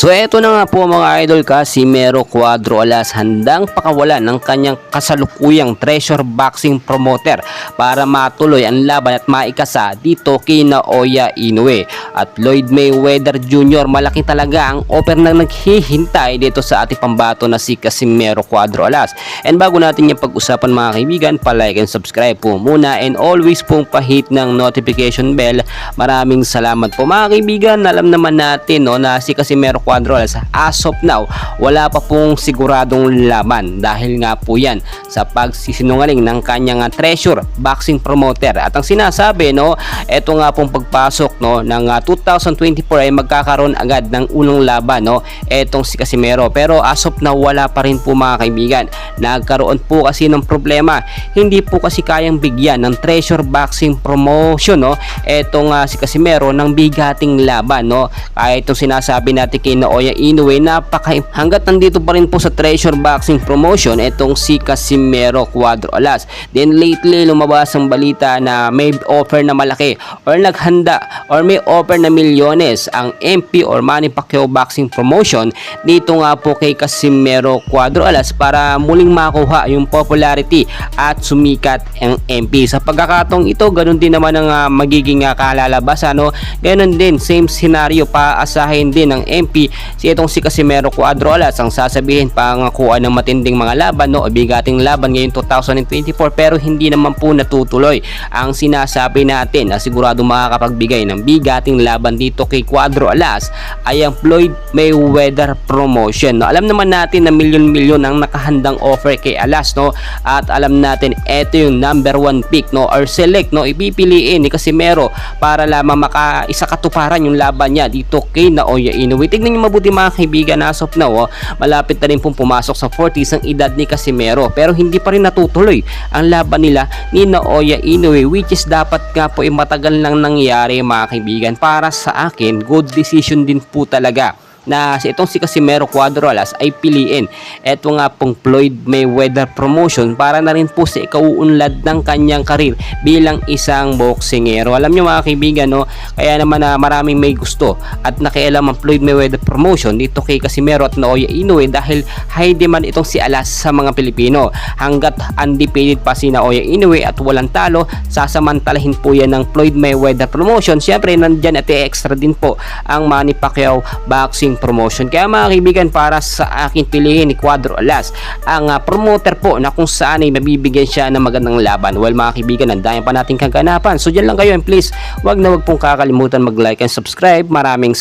So eto na nga po mga idol, Casimero Cuadro Alas handang pakawalan ng kanyang kasalukuyang treasure boxing promoter para matuloy ang laban at maikasa dito kay Naoya Inoue. At Floyd Mayweather Jr. malaki talaga ang offer na naghihintay dito sa ating pambato na si Casimero Cuadro Alas. And bago natin yung pag-usapan mga kaibigan, pa-like and subscribe po muna and always pong pa-hit ng notification bell. Maraming salamat po mga kaibigan. Alam naman natin na si Casimero Cuadro Alas as of now wala pa pong siguradong laban dahil nga po yan sa pagsisinungaling ng kanyang treasure boxing promoter. At ang sinasabi eto nga pong pagpasok ng 2024 ay magkakaroon agad ng unang laban etong si Casimero, pero as of now wala pa rin po mga kaibigan. Nagkaroon po kasi ng problema, hindi po kasi kayang bigyan ng treasure boxing promotion etong si Casimero ng bigating laban kahit itong sinasabi natin kay Naoya Inoue, hanggat nandito pa rin po sa treasure boxing promotion etong si Casimero Cuadro Alas. Then lately lumabas ang balita na may offer na malaki or naghanda or may offer na milyones ang MP or Manny Pacquiao Boxing Promotion dito nga po kay Casimero Cuadro Alas para muling makuha yung popularity at sumikat ang MP. Sa pagkakataong ito, ganun din naman ang magiging kalalabasan ganun din, same scenario, paasahin din ng MP si itong si Casimero Cuadro Alas ang sasabihin pangakuan ng matinding mga laban o bigating laban ngayong 2024, pero hindi naman po natutuloy. Ang sinasabi natin na sigurado makakapagbigay ng bigating laban dito kay Cuadro Alas ay ang Floyd Mayweather promotion. Alam naman natin na milyon-milyon ang nakahandang offer kay Alas at alam natin ito yung number 1 pick or select ipipiliin ni Casimero para lamang makaisa katuparan yung laban niya dito kay Naoya Inoue. Tignan niyo mabuti mga kaibigan, as of now malapit na rin pong pumasok sa 40s ang edad ni Casimero, pero hindi pa rin natutuloy ang laban nila ni Naoya Inoue, which is dapat nga po matagal nang nangyari mga kaibigan. Para sa akin, good decision din po talaga na itong si Casimero Cuadro Alas ay piliin eto nga pong Floyd Mayweather promotion para na rin po sa ikauunlad ng kanyang karir bilang isang boksingero. Alam nyo mga kaibigan kaya naman maraming may gusto at nakialam ang Floyd Mayweather promotion dito kay Casimero at Naoya Inoue dahil high demand itong si Alas sa mga Pilipino. Hanggat undefeated pa si Naoya Inoue at walang talo, sasamantalahin po yan ng Floyd Mayweather promotion. Siyempre nandyan at extra din po ang Manny Pacquiao Boxing promotion. Kaya mga kaibigan, para sa akin piliin ni Cuadro Alas ang promoter po na kung saan ay mabibigyan siya ng magandang laban. Well mga kaibigan, nandayan pa natin kaganapan. So dyan lang kayo, and please wag na wag pong kakalimutan mag-like and subscribe. Maraming